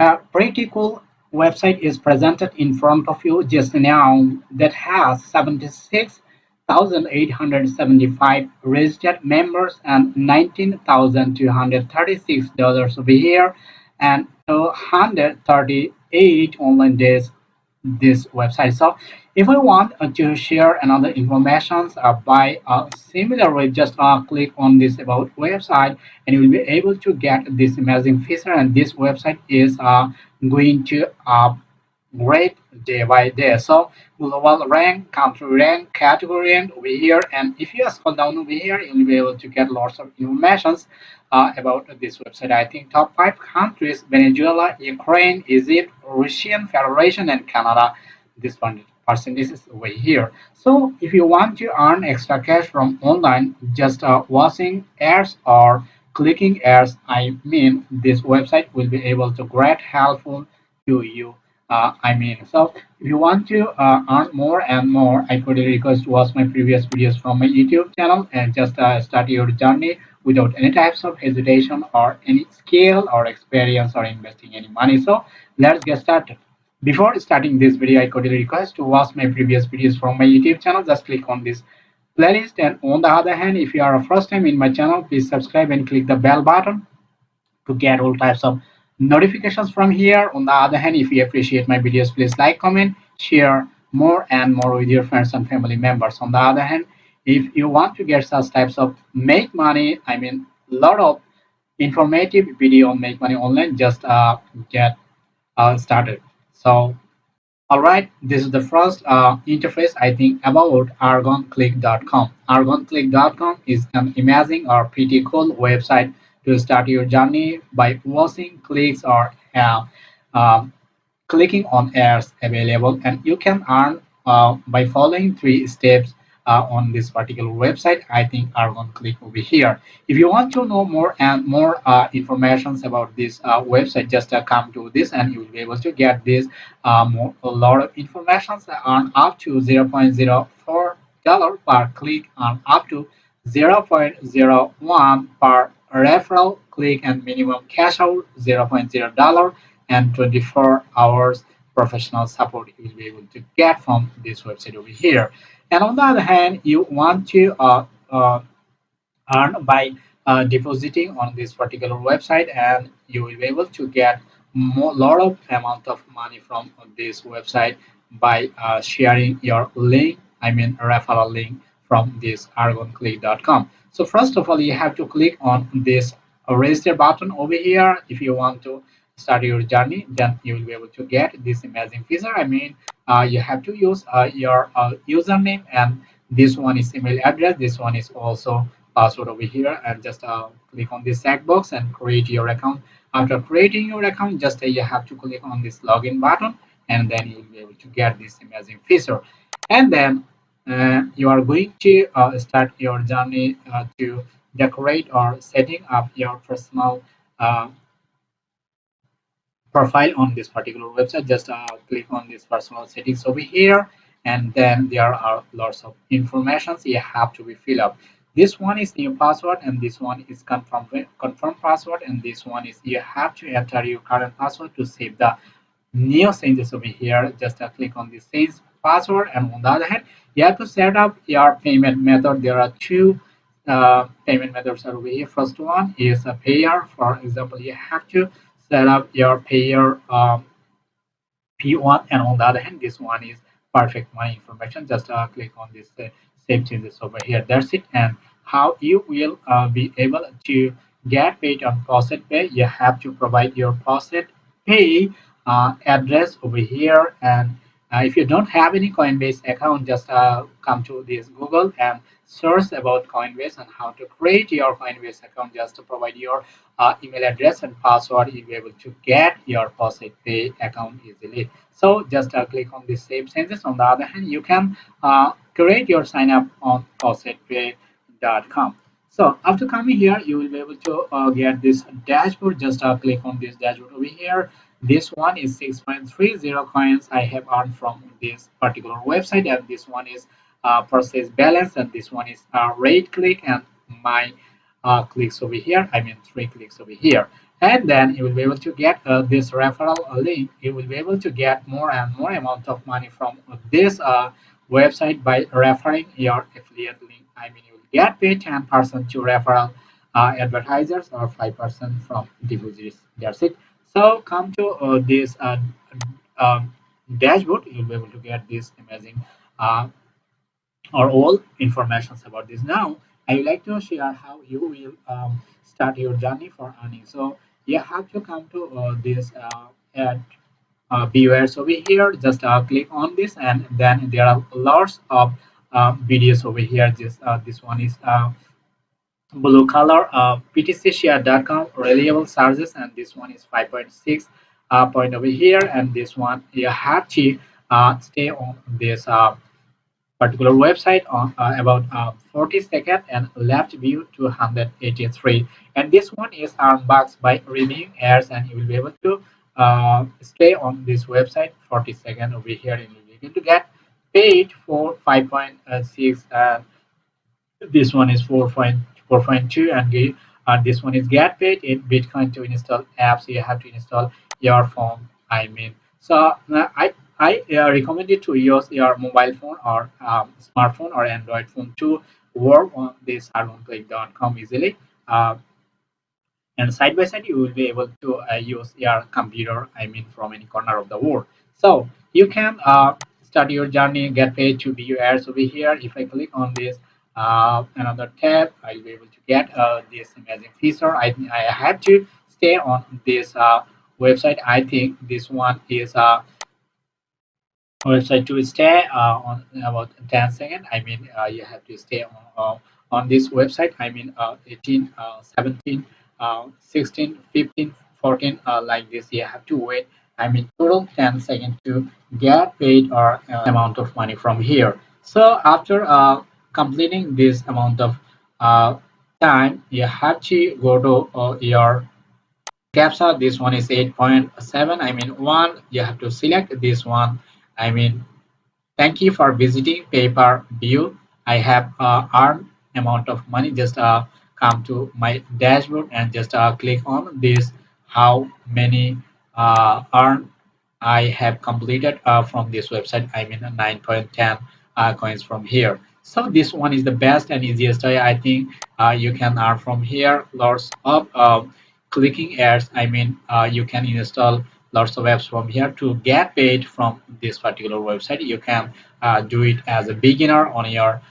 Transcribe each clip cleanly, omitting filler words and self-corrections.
A pretty cool website is presented in front of you just now that has 76,875 registered members and $19,236 over here and 238 online days this website. So if I want to share another information by similar way, just click on this about website and you will be able to get this amazing feature. And this website is going to great day by day. So global rank, country rank, category rank over here. And if you scroll down over here, you'll be able to get lots of informations about this website. I think top five countries: Venezuela, Ukraine, Egypt, Russian Federation, and Canada. This one percentage is over here. So if you want to earn extra cash from online, just watching ads or clicking ads, I mean, this website will be able to great helpful to you. So if you want to earn more and more, I could request to watch my previous videos from my YouTube channel and just start your journey without any types of hesitation or any skill or experience or investing any money. So let's get started. Before starting this video, I could request to watch my previous videos from my YouTube channel. Just click on this playlist. And on the other hand, if you are a first time in my channel, please subscribe and click the bell button to get all types of notifications from here. On the other hand, if you appreciate my videos, please like, comment, share more and more with your friends and family members. On the other hand, if you want to get such types of make money, I mean, a lot of informative video on make money online, just get started. So all right, this is the first interface I think about argonclick.com. Argonclick.com is an amazing or pretty cool website to start your journey by watching clicks or um, clicking on ads available, and you can earn by following three steps on this particular website. I think are going to click over here. If you want to know more and more informations about this website, just come to this and you will be able to get this a lot of information on up to $0.04 per click and up to $0.01 per referral click, and minimum cash out $0.0 and 24 hours professional support you will be able to get from this website over here. And on the other hand, you want to earn by depositing on this particular website, and you will be able to get more lot of amount of money from this website by sharing your link, I mean referral link from this argonclick.com. So first of all, you have to click on this register button over here if you want to start your journey. Then you will be able to get this amazing feature. I mean, you have to use your username, and this one is email address, this one is also password over here, and just click on this checkbox and create your account. After creating your account, just you have to click on this login button, and then you'll be able to get this amazing feature. And then you are going to start your journey to decorate or setting up your personal uh, profile on this particular website. Just click on this personal settings over here, and then there are lots of informations you have to be filled up. This one is new password, and this one is confirm password, and this one is you have to enter your current password to save the new changes over here. Just click on this change password, and on the other hand, you have to set up your payment method. There are two payment methods over here. First one is a payer. For example, you have to set up your payer P1, and on the other hand, this one is perfect money information. Just click on this save changes over here. That's it. And how you will be able to get paid on Faucet Pay, you have to provide your Faucet Pay address over here. And if you don't have any Coinbase account, just come to this Google and search about Coinbase and how to create your Coinbase account. Just to provide your email address and password, you'll be able to get your Faucet Pay account easily. So just click on the save changes. On the other hand, you can create your sign up on faucetpay.com. So after coming here, you will be able to get this dashboard. Just click on this dashboard over here. This one is 6.30 coins I have earned from this particular website, and this one is purchase balance, and this one is rate click, and my clicks over here, I mean 3 clicks over here. And then you will be able to get this referral link. You will be able to get more and more amount of money from this website by referring your affiliate link. I mean, you will get paid 10% to referral advertisers or 5% from deposits. That's it. So come to this um, dashboard. You'll be able to get this amazing uh, or all informations about this. Now, I would like to share how you will start your journey for earning. So you have to come to this ad viewers over here. Just click on this, and then there are lots of videos over here. This one is blue color ptcshare.com reliable charges, and this one is 5.6 point over here, and this one you have to stay on this particular website on about 40 seconds and left view 283, and this one is unboxed by reviewing ads, and you will be able to stay on this website 40 seconds over here, and you will be able to get paid for 5.6. This one is 4.2, and this one is get paid in Bitcoin. To install apps, you have to install your phone. I mean, so I recommend you to use your mobile phone or smartphone or Android phone to work on this harmonclick.com easily. Uh, and side by side you will be able to use your computer, I mean, from any corner of the world. So you can start your journey, get paid to view ads over here. If I click on this another tab, I'll be able to get this amazing feature. I have to stay on this website. I think this one is website to stay on about 10 seconds. I mean, you have to stay on this website. I mean, 18, 17, 16, 15, 14, like this. You have to wait. I mean, total 10 seconds to get paid or amount of money from here. So after completing this amount of uh, time, you have to go to your CAPTCHA. This one is 8.7. I mean, one. You have to select this one. I mean, thank you for visiting paper view. I have earned amount of money. Just come to my dashboard and just click on this. How many earn I have completed from this website. I mean 9.10 coins from here. So this one is the best and easiest way. I think you can earn from here. Lots of clicking ads. I mean, you can install lots of apps from here to get paid from this particular website. You can do it as a beginner on your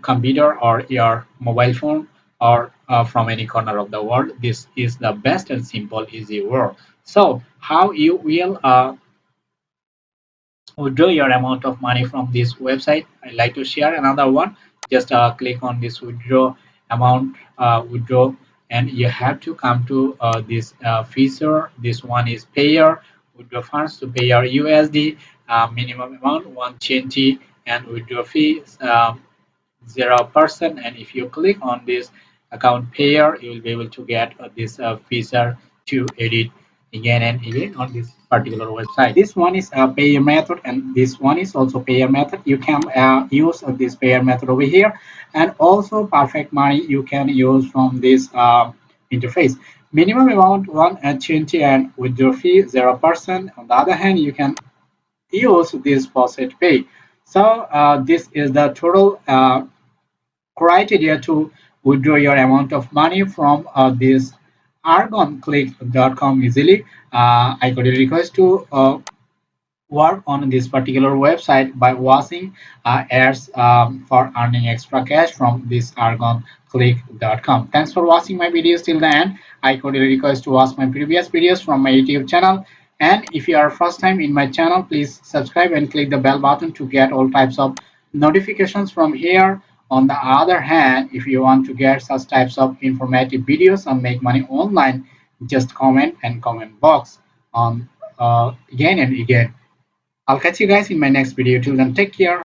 computer or your mobile phone, or from any corner of the world. This is the best and simple, easy world. So how you will withdraw your amount of money from this website? I'd like to share another one. Just click on this withdraw amount, withdraw, and you have to come to this feature. This one is payer, withdraw funds to pay your USD, minimum amount 120, and withdraw fees 0%. And if you click on this account payer, you will be able to get this feature to edit again and again on this particular website. This one is a payer method, and this one is also payer method. You can use this payer method over here, and also perfect money you can use from this interface. Minimum amount 120 and withdraw fee 0%. On the other hand, you can use this faucet pay. So this is the total criteria to withdraw your amount of money from this argonclick.com easily. I could request to work on this particular website by watching ads for earning extra cash from this argonclick.com. Thanks for watching my videos till the end. I could request to watch my previous videos from my YouTube channel. And if you are first time in my channel, please subscribe and click the bell button to get all types of notifications from here. On the other hand, if you want to get such types of informative videos on make money online, just comment and comment box on again and again. I'll catch you guys in my next video. Till then, take care.